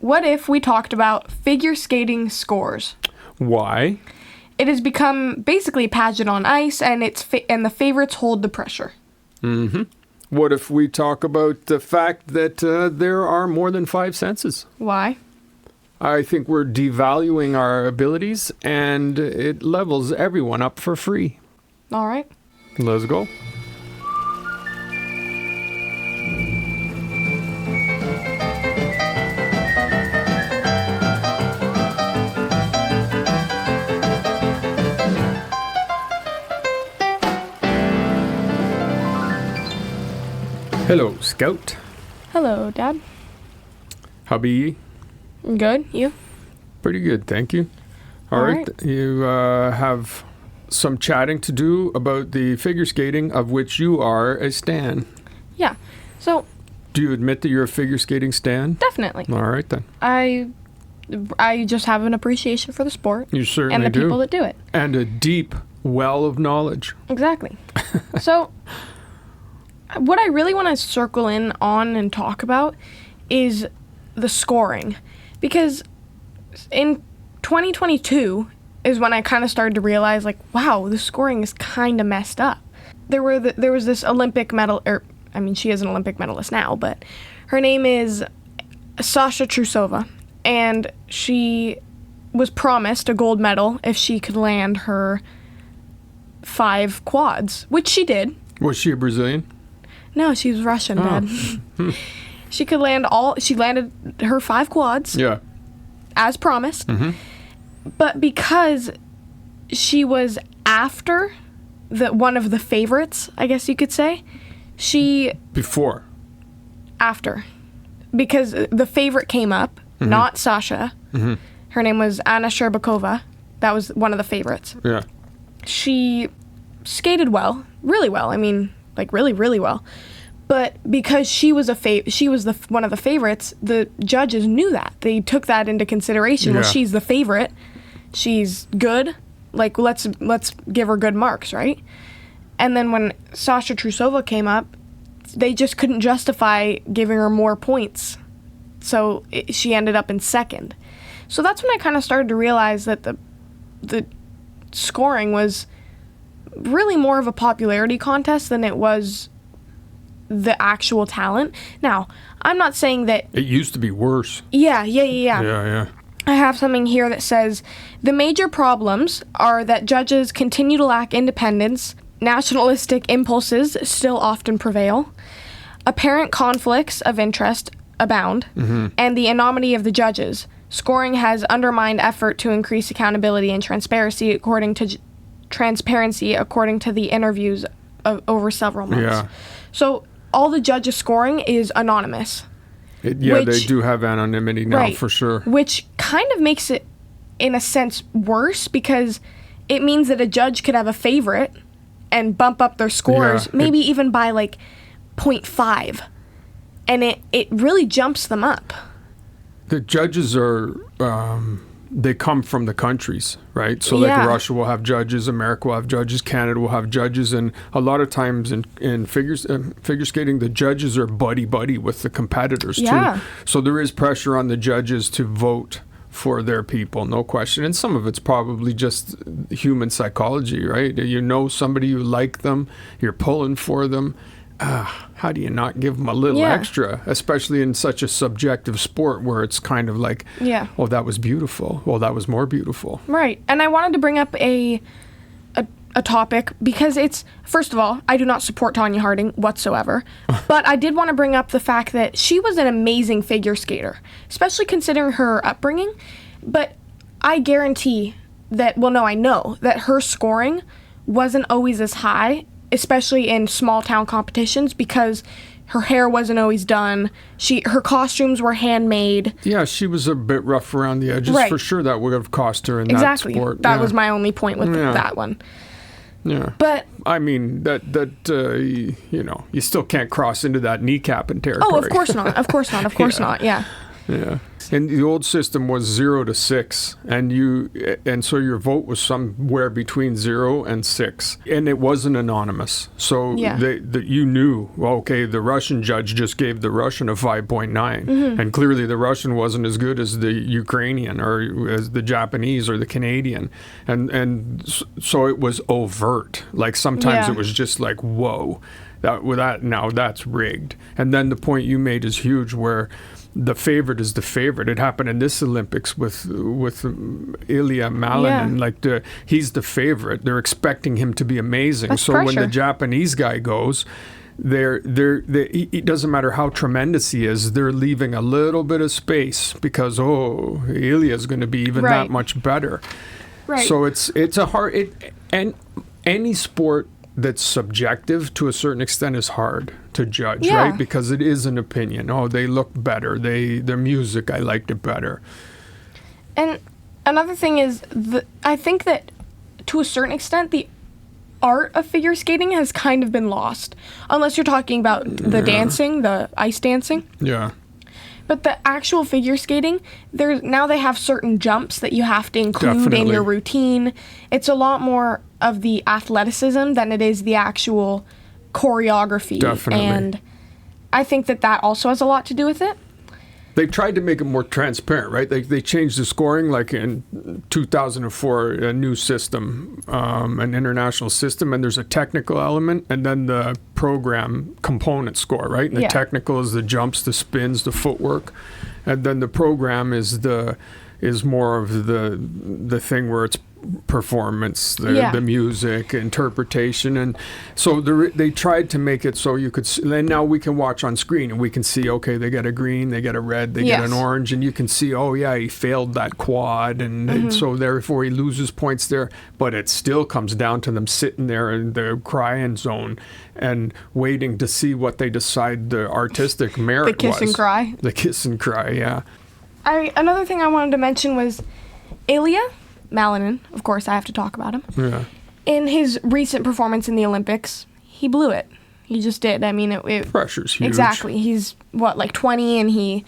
what if we talked about figure skating scores? Why? It has become basically a pageant on ice, and the favorites hold the pressure. Mm-hmm. What if we talk about the fact that there are more than 5 senses? Why? I think we're devaluing our abilities, and it levels everyone up for free. All right. Let's go. Hello, Scout. Hello, Dad. How be ye? Good. You? Pretty good, thank you. All right. You have some chatting to do about the figure skating, of which you are a stan. Yeah. So. Do you admit that you're a figure skating stan? Definitely. All right, then. I just have an appreciation for the sport. You certainly do. And the people that do it. And a deep well of knowledge. Exactly. So, what I really want to circle in on and talk about is the scoring. Because in 2022 is when I kind of started to realize, like, wow, the scoring is kind of messed up. There was this Olympic medal, she is an Olympic medalist now, but her name is Sasha Trusova, and she was promised a gold medal if she could land her 5 quads, which she did. Was she a Brazilian? No, she was Russian, Dad. She landed her 5 quads. Yeah. As promised. Mm-hmm. But because she was after one of the favorites, I guess you could say, Before. After. Because the favorite came up, not Sasha. Mm-hmm. Her name was Anna Sherbakova. That was one of the favorites. Yeah. She skated well. Really well. Really, really well. But because she was one of the favorites, the judges knew that. They took that into consideration. Yeah. Well, she's the favorite. She's good. Like, let's give her good marks, right? And then when Sasha Trusova came up, they just couldn't justify giving her more points. So she ended up in second. So that's when I kind of started to realize that the scoring was really more of a popularity contest than it was the actual talent. Now, I'm not saying that... It used to be worse. Yeah. Yeah. I have something here that says, the major problems are that judges continue to lack independence, nationalistic impulses still often prevail, apparent conflicts of interest abound, and the anonymity of the judges. Scoring has undermined effort to increase accountability and transparency according to the interviews over several months. Yeah. So all the judges' scoring is anonymous. They do have anonymity now, right, for sure. Which kind of makes it, in a sense, worse, because it means that a judge could have a favorite and bump up their scores, maybe even by like 0.5. And it really jumps them up. The judges are... they come from the countries, right? So like Russia will have judges, America will have judges, Canada will have judges, and a lot of times in figure skating, the judges are buddy with the competitors too. So there is pressure on the judges to vote for their people, no question. And some of it's probably just human psychology, right? You know somebody, you like them, you're pulling for them. How do you not give them a little extra, especially in such a subjective sport where it's kind of like, oh, that was beautiful. Well, that was more beautiful. Right. And I wanted to bring up a topic because it's, first of all, I do not support Tonya Harding whatsoever, but I did want to bring up the fact that she was an amazing figure skater, especially considering her upbringing. But I guarantee that, I know that her scoring wasn't always as high, especially in small town competitions, because her hair wasn't always done. Her costumes were handmade. Yeah, she was a bit rough around the edges. Right. For sure that would have cost her in that sport. That was my only point with that one. Yeah. But I mean, you still can't cross into that kneecapping territory. Oh, of course not. Of course not. Yeah. Yeah. And the old system was 0 to 6, and so your vote was somewhere between 0 and 6, and it wasn't anonymous. So you knew, well, okay, the Russian judge just gave the Russian a 5.9, and clearly the Russian wasn't as good as the Ukrainian or as the Japanese or the Canadian, and so it was overt. Like sometimes it was just like, whoa, now that's rigged. And then the point you made is huge, where the favorite is the favorite. It happened in this Olympics with Ilya Malinin. Like he's the favorite. They're expecting him to be amazing. That's so pressure. when the Japanese guy goes, it doesn't matter how tremendous he is. They're leaving a little bit of space because Ilya's going to be even that much better. Right. So it's a hard and any sport that's subjective to a certain extent is hard to judge, right? Because it is an opinion. Oh, they look better. Their music, I liked it better. And another thing is, I think that to a certain extent, the art of figure skating has kind of been lost. Unless you're talking about the dancing, the ice dancing. Yeah. But the actual figure skating, now they have certain jumps that you have to include in your routine. It's a lot more of the athleticism than it is the actual choreography. Definitely. And I think that also has a lot to do with it. They've tried to make it more transparent, right? They changed the scoring, like in 2004, a new system, an international system, and there's a technical element, and then the program component score, right? And the technical is the jumps, the spins, the footwork, and then the program is more of the thing where it's performance, the music, interpretation, and so they tried to make it so you could. And now we can watch on screen and we can see, okay, they get a green, they get a red, they get an orange, and you can see, oh yeah, he failed that quad, and so therefore he loses points there. But it still comes down to them sitting there in the crying zone and waiting to see what they decide the artistic merit was. The kiss and cry. The kiss and cry, yeah. Another thing I wanted to mention was Ilya Malinin, of course, I have to talk about him. Yeah. In his recent performance in the Olympics, he blew it. He just did. I mean, pressure's huge. Exactly. He's, like 20, and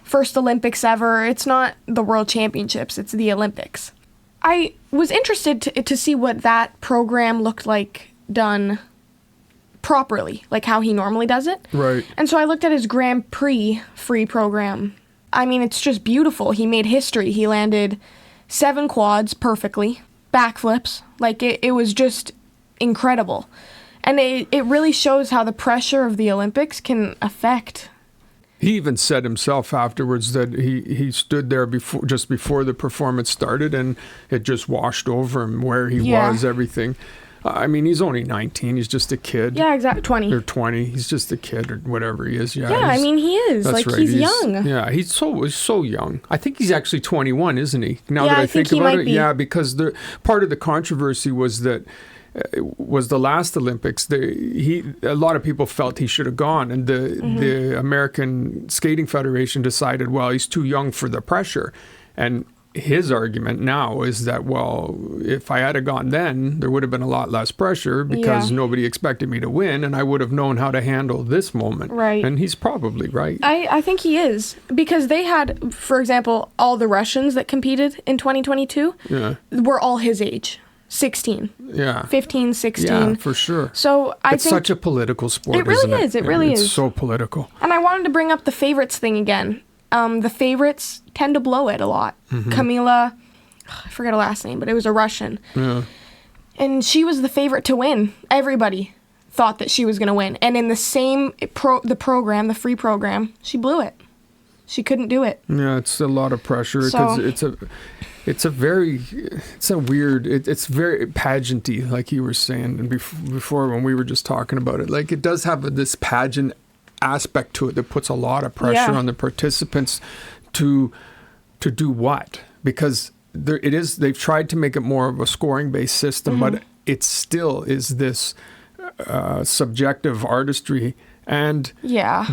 first Olympics ever. It's not the World Championships, it's the Olympics. I was interested to see what that program looked like done properly, like how he normally does it. Right. And so I looked at his Grand Prix free program. I mean, it's just beautiful. He made history. He landed 7 quads perfectly, backflips. Like, it was just incredible. And it really shows how the pressure of the Olympics can affect. He even said himself afterwards that he stood there just before the performance started, and it just washed over him where he was, everything. I mean, he's only 19. He's just a kid. Yeah, exactly. 20. Or 20. He's just a kid or whatever he is. Yeah, I mean, he is. That's like, right. he's young. Yeah, he's so young. I think he's actually 21, isn't he? Now that I think he about might it. be. Yeah, because part of the controversy was that was the last Olympics. A lot of people felt he should have gone, and the American Skating Federation decided, well, he's too young for the pressure. And his argument now is that, well, if I had gone then, there would have been a lot less pressure because nobody expected me to win, and I would have known how to handle this moment. Right. And he's probably right. I think he is. Because they had, for example, all the Russians that competed in 2022 were all his age. 16. Yeah. 15, 16. Yeah, for sure. So I it's think such a political sport, it really isn't it? is. It really is. It's so political. And I wanted to bring up the favorites thing again. The favorites tend to blow it a lot. Kamila, I forget her last name, but it was a Russian. Yeah. And she was the favorite to win. Everybody thought that she was going to win. And in the same the free program, she blew it. She couldn't do it. Yeah, it's a lot of pressure because it's very pageanty, like you were saying, and before when we were just talking about it. Like, it does have this pageant aspect to it that puts a lot of pressure on the participants to do what? Because they've tried to make it more of a scoring based system, but it still is this subjective artistry. And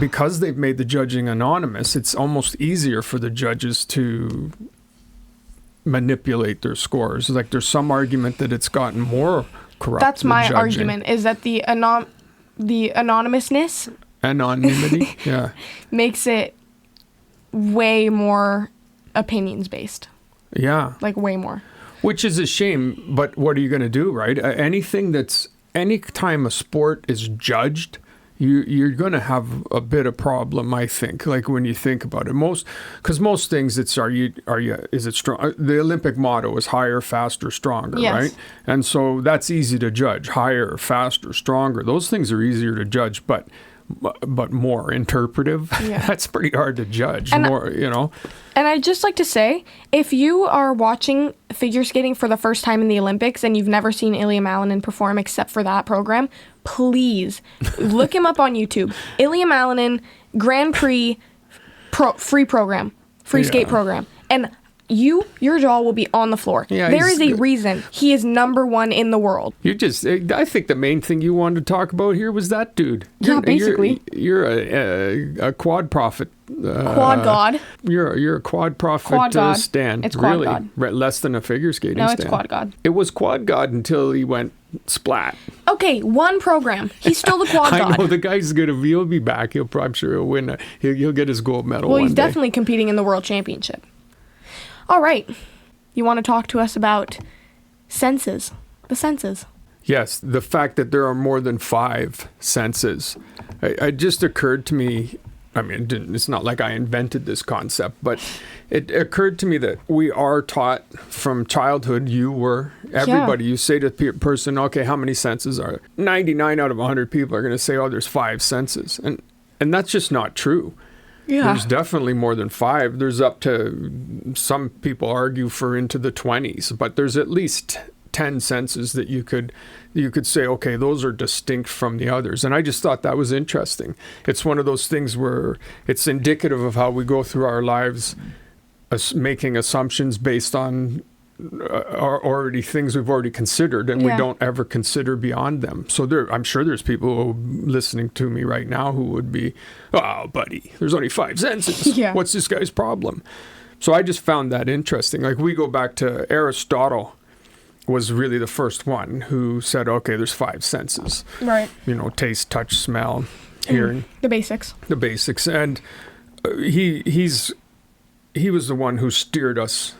because they've made the judging anonymous, it's almost easier for the judges to manipulate their scores. Like, there's some argument that it's gotten more corrupt. That's my argument, is that the anonymousness anonymity makes it way more opinions based. Yeah. Like way more. Which is a shame, but what are you going to do, right? Any time a sport is judged, you're going to have a bit of problem, I think. Like when you think about it, because most things is it strong? The Olympic motto is higher, faster, stronger, yes. right? And so that's easy to judge. Higher, faster, stronger. Those things are easier to judge, but more interpretive. Yeah. That's pretty hard to judge. And more, And I'd just like to say, if you are watching figure skating for the first time in the Olympics and you've never seen Ilya Malinin perform except for that program, please look him up on YouTube. Ilya Malinin Grand Prix free skate program. And your jaw will be on the floor. Yeah, there is a reason he is number one in the world. I think the main thing you wanted to talk about here was that dude. Basically. You're a quad prophet. Quad god. You're a quad prophet quad god. stan. It's quad really? god. Less than a figure skating No, stan. it's quad god. It was quad god until he went splat. Okay, one program. He's still the quad god. I know, the guy's he'll be back. I'm sure he'll win. He'll get his gold medal Well, one he's day. definitely competing in the world championship. All right. You want to talk to us about senses? The senses. Yes, the fact that there are more than 5 senses. It just occurred to me, I mean, it's not like I invented this concept, but it occurred to me that we are taught from childhood, everybody, you say to a person, okay, how many senses are there? 99 out of 100 people are going to say, oh, there's 5 senses. And that's just not true. Yeah. There's definitely more than 5. There's up to, some people argue for into the 20s, but there's at least 10 senses that you could say, okay, those are distinct from the others. And I just thought that was interesting. It's one of those things where it's indicative of how we go through our lives, making assumptions based on already things we've already considered, and we don't ever consider beyond them. So I'm sure there's people listening to me right now who would be, oh, buddy, there's only 5 senses. Yeah. What's this guy's problem? So I just found that interesting. Like we go back to Aristotle was really the first one who said, okay, there's 5 senses. Right. Taste, touch, smell, hearing. The basics. The basics. And he was the one who steered us,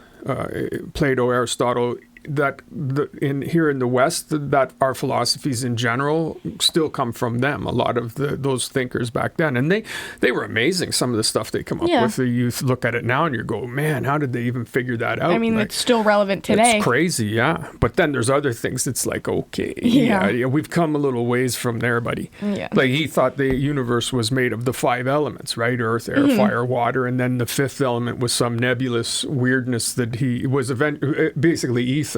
Plato, Aristotle, that here in the West, that our philosophies in general still come from them. A lot of those thinkers back then, and they were amazing. Some of the stuff they come up with. You look at it now and you go, man, how did they even figure that out? I mean, it's still relevant today. It's crazy, yeah. But then there's other things that's like, okay, we've come a little ways from there, buddy. Yeah. Like he thought the universe was made of the 5 elements, right? Earth, air, fire, water, and then the 5th element was some nebulous weirdness that he was basically ether.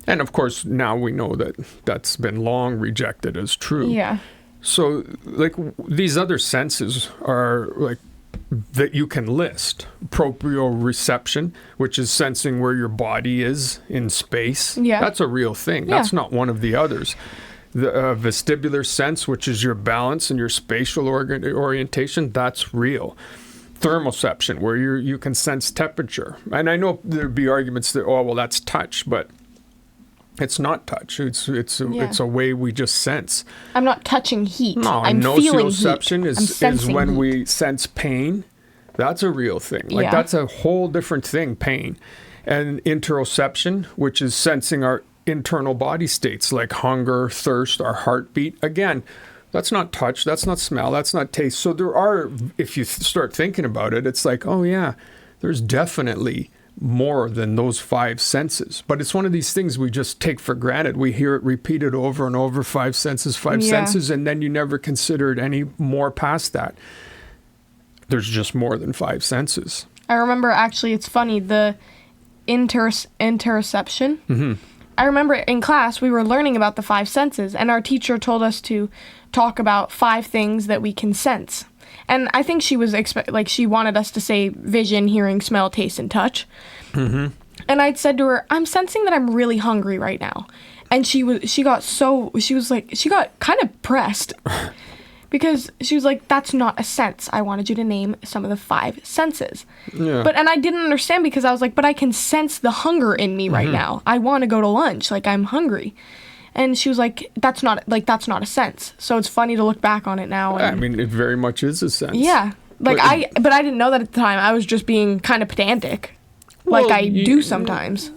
And of course, now we know that that's been long rejected as true. Yeah. So, like, these other senses are like that you can list. Proprioception, which is sensing where your body is in space. Yeah. That's a real thing. Yeah. That's not one of the others. The vestibular sense, which is your balance and your spatial orientation, that's real. Thermoception, where you can sense temperature. And I know there'd be arguments that, oh, well, that's touch, but it's not touch. It's a way we just sense. I'm not touching heat. No, I'm feeling heat. Nociception is when we sense pain. That's a real thing. Like that's a whole different thing, pain. And interoception, which is sensing our internal body states like hunger, thirst, our heartbeat. Again, that's not touch, that's not smell, that's not taste. So there are, if you start thinking about it, it's like, oh yeah, there's definitely more than those 5 senses. But it's one of these things we just take for granted. We hear it repeated over and over, 5 senses, 5 senses, and then you never consider it any more past that. There's just more than 5 senses. I remember, actually, it's funny, the interoception. Mm-hmm. I remember in class we were learning about the 5 senses, and our teacher told us to talk about 5 things that we can sense. And I think she was she wanted us to say vision, hearing, smell, taste, and touch. Mm-hmm. And I'd said to her, I'm sensing that I'm really hungry right now. And she got kind of pressed because she was like, that's not a sense. I wanted you to name some of the 5 senses. Yeah. And I didn't understand because I was like, but I can sense the hunger in me right now. I want to go to lunch. Like, I'm hungry. And she was like, that's not a sense. So it's funny to look back on it now. I mean, it very much is a sense. Yeah. But I didn't know that at the time. I was just being kind of pedantic, like I do sometimes.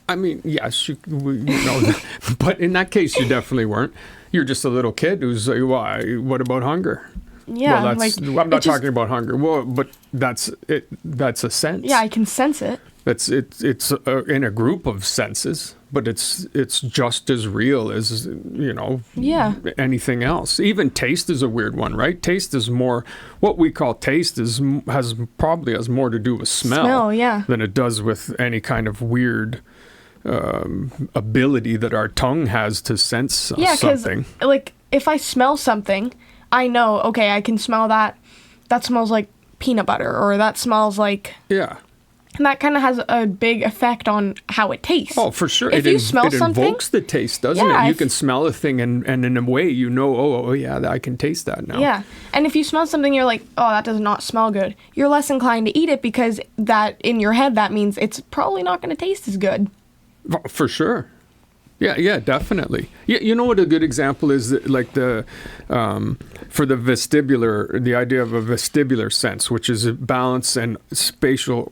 I mean, yes, you know, but in that case, you definitely weren't. You're just a little kid who's like, why? What about hunger? Yeah, well, I'm not talking about hunger. Well, but that's it. That's a sense. Yeah, I can sense it. It's in a group of senses, but it's just as real as, you know, anything else. Even taste is a weird one, right? Taste is more, what we call taste probably has more to do with smell than it does with any kind of weird ability that our tongue has to sense something. Yeah, because like if I smell something, I know, okay, I can smell that. That smells like peanut butter, or that smells like... Yeah. And that kind of has a big effect on how it tastes. Oh, for sure. If you smell something... It invokes the taste, doesn't it? You can smell a thing and in a way you know, oh, yeah, I can taste that now. Yeah. And if you smell something, you're like, oh, that does not smell good. You're less inclined to eat it because that, in your head, that means it's probably not going to taste as good. For sure. Yeah, definitely. You know what a good example is, like for the vestibular, the idea of a vestibular sense, which is a balance and spatial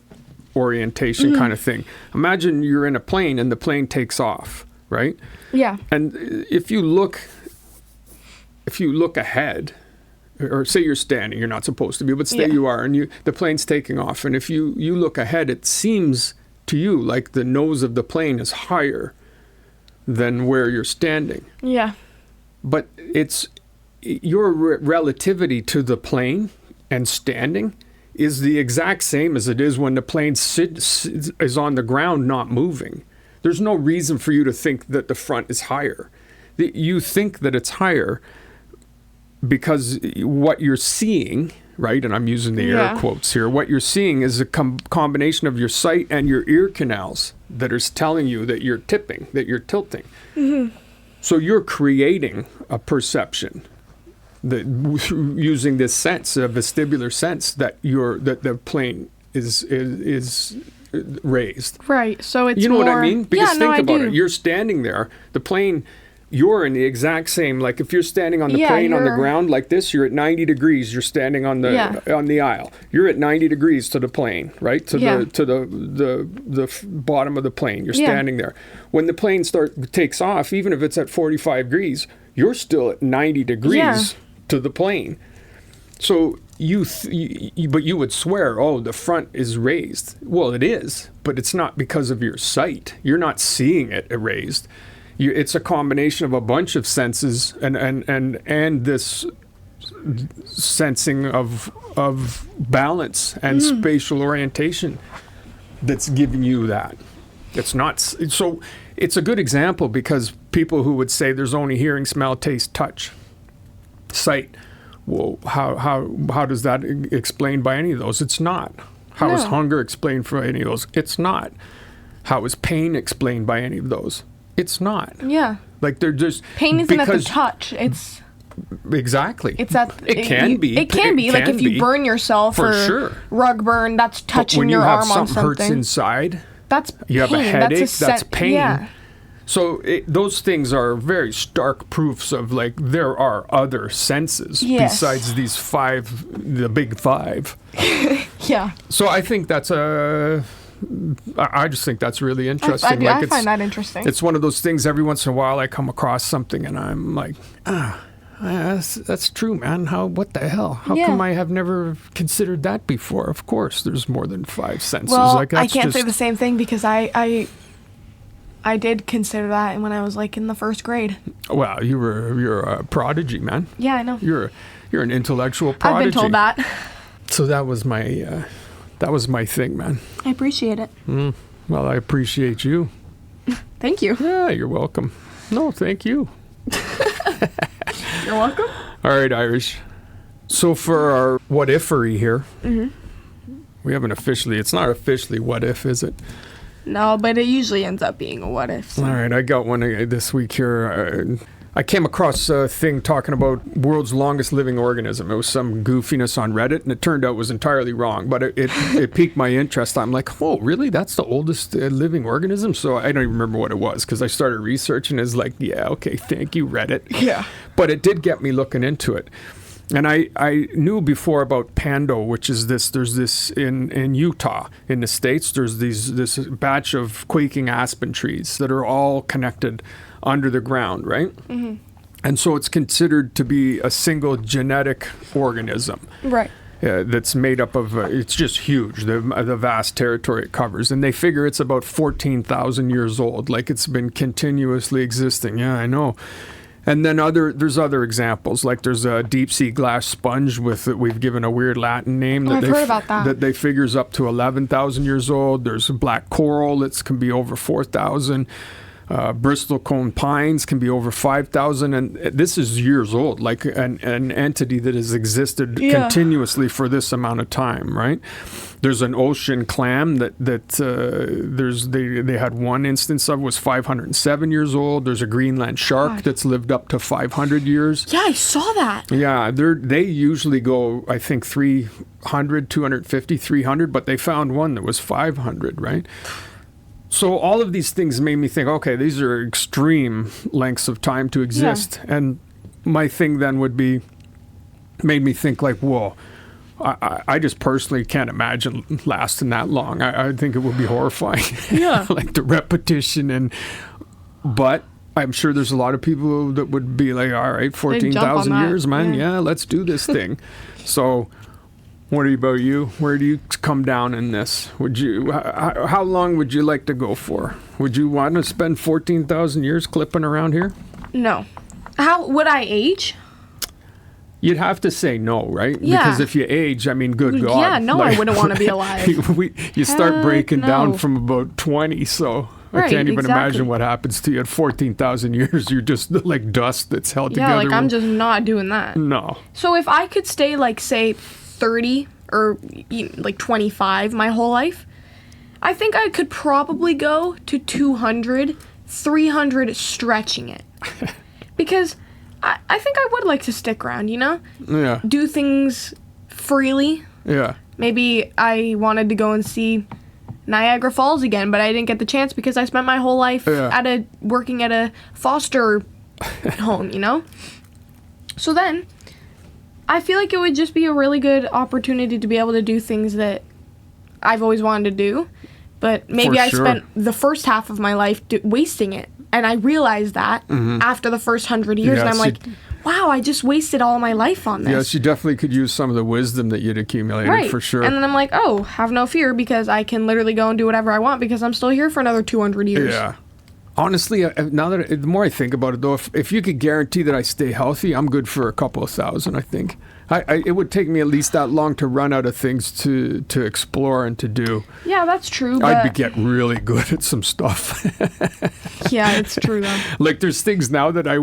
orientation kind of thing. Imagine you're in a plane and the plane takes off, right? Yeah. And if you look ahead, or say you're standing, you're not supposed to be, but say you are, and the plane's taking off, and if you look ahead, it seems to you like the nose of the plane is higher than where you're standing. Yeah. But it's your relativity to the plane and standing is the exact same as it is when the plane is on the ground not moving. There's no reason for you to think that the front is higher. You think that it's higher because what you're seeing, right, and I'm using the air quotes here, what you're seeing is a combination of your sight and your ear canals that is telling you that you're tipping, that you're tilting. Mm-hmm. So you're creating a perception that using this sense, a vestibular sense, that the plane is raised. Right. So it's what I more... mean? Because think about it. You're standing there. The plane... You're in the exact same, like if you're standing on the plane on the ground like this, you're at 90 degrees. You're standing on the aisle. You're at 90 degrees to the plane, right? To the bottom of the plane. You're standing there. When the plane takes off, even if it's at 45 degrees, you're still at 90 degrees to the plane. So but you would swear, oh, the front is raised. Well, it is, but it's not because of your sight. You're not seeing it raised. It's a combination of a bunch of senses and this sensing of balance and spatial orientation that's giving you that. It's not so. It's a good example because people who would say there's only hearing, smell, taste, touch, sight. Well, how does that explain by any of those? It's not. How is hunger explained for any of those? It's not. How is pain explained by any of those? It's not. Yeah. Like they're just... Pain isn't at the touch. It's... Exactly. It's at... It can be. It can be. Like if you burn yourself or rug burn, that's touching your arm on something. When you have something hurts inside... That's pain. You have a headache, that's pain. Yeah. So those things are very stark proofs of like there are other senses besides these the big five. Yeah. So I think that's I just think that's really interesting. I find that interesting. It's one of those things every once in a while I come across something and I'm like, that's true, man. What the hell? How come I have never considered that before? Of course, there's more than five senses. Well, like, I can't say the same thing because I did consider that when I was like in the first grade. Well, you're a prodigy, man. Yeah, I know. You're an intellectual prodigy. I've been told that. So that was my thing, man. I appreciate it. Well, I appreciate you. Thank you. Yeah, you're welcome. No, thank you. You're welcome. All right, Irish. So for our what-ifery here, we haven't it's not officially what if, is it? No, but it usually ends up being a what if. So. All right, I got one this week here. I came across a thing talking about world's longest living organism. It was some goofiness on Reddit, and it turned out it was entirely wrong, but it piqued my interest. I'm like, oh, really? That's the oldest living organism? So I don't even remember what it was, because I started researching. It's like, yeah, okay, thank you, Reddit. Yeah. But it did get me looking into it. And I knew before about Pando, which is there's this in Utah, in the States, there's this batch of quaking aspen trees that are all connected under the ground, right? Mm-hmm. And so it's considered to be a single genetic organism. Right. That's made up of, it's just huge, the vast territory it covers. And they figure it's about 14,000 years old, like it's been continuously existing. Yeah, I know. And then there's other examples, like there's a deep sea glass sponge we've given a weird Latin name I've heard about that. That they figures up to 11,000 years old. There's a black coral that can be over 4,000. Bristol cone pines can be over 5,000, and this is years old, like an entity that has existed continuously for this amount of time, right? There's an ocean clam that they had one instance of was 507 years old. There's a Greenland shark that's lived up to 500 years. Yeah, I saw that. Yeah, they usually go, I think, 300, 250, 300, but they found one that was 500, right? So all of these things made me think, okay, these are extreme lengths of time to exist. Yeah. And my thing then made me think like, whoa, I just personally can't imagine lasting that long. I think it would be horrifying. Yeah. Like the repetition but I'm sure there's a lot of people that would be like, all right, 14,000 years, man. Yeah, let's do this thing. So what about you? Where do you come down in this? How long would you like to go for? Would you want to spend 14,000 years clipping around here? No. How would I age? You'd have to say no, right? Yeah. Because if you age, I mean, good God. Yeah, no, I wouldn't want to be alive. You start breaking down from about 20, so right, I can't even imagine what happens to you at 14,000 years. You're just like dust that's held together. Yeah, like I'm just not doing that. No. So if I could stay like, say, 30 or like 25 my whole life, I think I could probably go to 200, 300 stretching it. Because I think I would like to stick around, you know? Yeah. Do things freely. Yeah. Maybe I wanted to go and see Niagara Falls again, but I didn't get the chance because I spent my whole life working at a foster home, you know? So then I feel like it would just be a really good opportunity to be able to do things that I've always wanted to do, but maybe I spent the first half of my life wasting it, and I realized that after the first 100 years, and I'm like, wow, I just wasted all my life on this. Yes, you definitely could use some of the wisdom that you'd accumulated, for sure. And then I'm like, oh, have no fear, because I can literally go and do whatever I want because I'm still here for another 200 years. Yeah. Honestly, now that the more I think about it, though, if you could guarantee that I stay healthy, I'm good for a couple of thousand, I think. It would take me at least that long to run out of things to explore and to do. Yeah, that's true. I'd get really good at some stuff. Yeah, it's true though. Like there's things now that I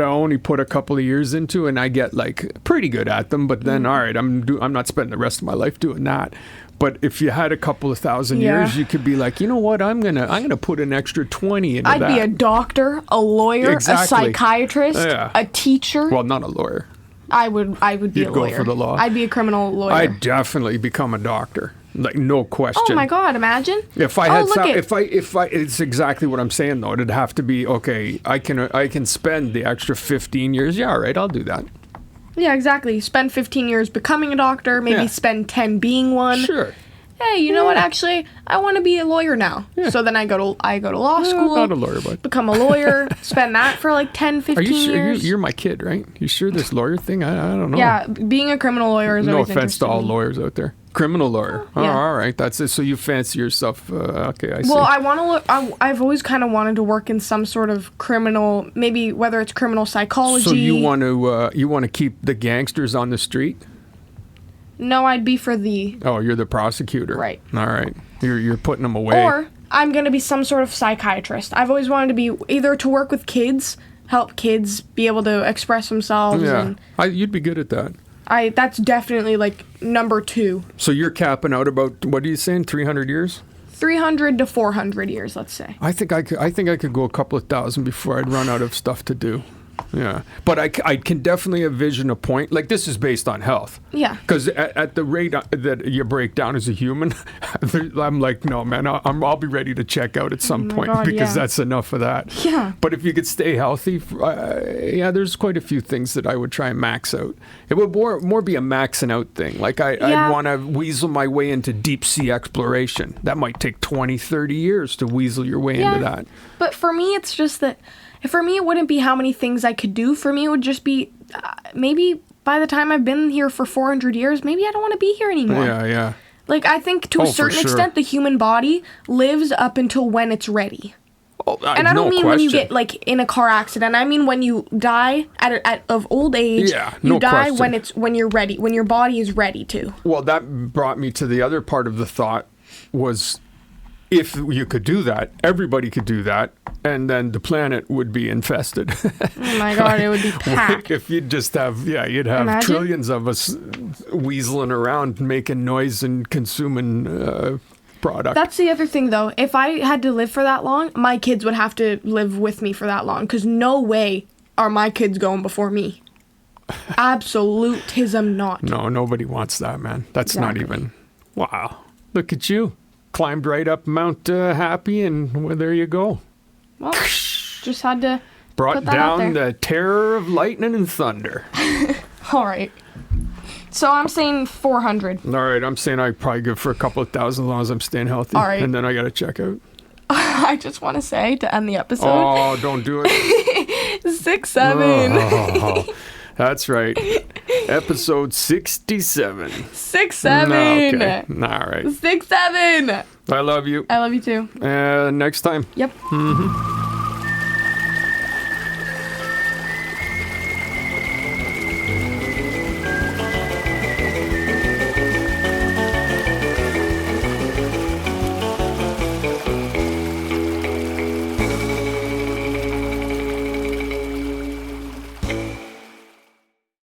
only put a couple of years into, and I get like pretty good at them. But then, all right, I'm not spending the rest of my life doing that. But if you had a couple of thousand years, you could be like, you know what? I'm gonna put an extra 20 into that. I'd be a doctor, a lawyer, a psychiatrist, a teacher. Well, not a lawyer. I would be a lawyer. You'd go for the law. I'd be a criminal lawyer. I'd definitely become a doctor. Like no question. Oh my God! Imagine if I had if I it's exactly what I'm saying though. It'd have to be okay. I can spend the extra 15 years. Yeah, all right, I'll do that. Yeah, exactly. Spend 15 years becoming a doctor. Maybe spend 10 being one. Sure. Hey, you know what? Actually, I want to be a lawyer now. Yeah. So then I go to law school. Not a lawyer, but become a lawyer. Spend that for like 10, 15 years. Are you sure? You're my kid, right? You sure this lawyer thing? I don't know. Yeah, being a criminal lawyer is always interesting. No offense to all lawyers out there. Criminal lawyer. Oh, all right. That's it. So you fancy yourself. Okay, I see. Well, I want to look. I've always kind of wanted to work in some sort of criminal, maybe whether it's criminal psychology. So you want to keep the gangsters on the street? No, I'd be for the... Oh, you're the prosecutor. Right. All right. You're putting them away. Or I'm going to be some sort of psychiatrist. I've always wanted to be either to work with kids, help kids be able to express themselves. Yeah. You'd be good at that. That's definitely like number 2. So you're capping out about, what are you saying, 300 years? 300 to 400 years, let's say. I think I could go a couple of thousand before I'd run out of stuff to do. Yeah. But I can definitely envision a point. Like, this is based on health. Yeah. Because at the rate that you break down as a human, I'm like, no, man, I'll be ready to check out at some point because that's enough of that. Yeah. But if you could stay healthy, there's quite a few things that I would try and max out. It would more be a maxing out thing. Like, I'd want to weasel my way into deep sea exploration. That might take 20, 30 years to weasel your way into that. But for me, it's just that, for me, it wouldn't be how many things I could do. For me, it would just be maybe by the time I've been here for 400 years, maybe I don't want to be here anymore. Yeah. Like, I think to a certain extent, the human body lives up until when it's ready. Oh, and I don't mean when you get, like, in a car accident. I mean when you die of old age. Yeah, you die when you're ready, when your body is ready to. Well, that brought me to the other part of the thought was, if you could do that, everybody could do that, and then the planet would be infested. Oh my God, it would be packed. If you'd just have, you'd have trillions of us weaseling around, making noise and consuming product. That's the other thing, though. If I had to live for that long, my kids would have to live with me for that long, because no way are my kids going before me. Absolutism not. No, nobody wants that, man. That's not even... Wow. Look at you. Climbed right up Mount Happy, and well, there you go. Well, just had to brought put that down the terror of lightning and thunder. All right. So I'm saying 400. All right, I'm saying I probably good for a couple of thousand as long as I'm staying healthy. All right. And then I got to check out. I just want to say, to end the episode. Oh, don't do it. 6, 7. Oh, that's right. Episode 67. 6, 7. Okay. All right. 6, 7. I love you. I love you too. Next time. Yep.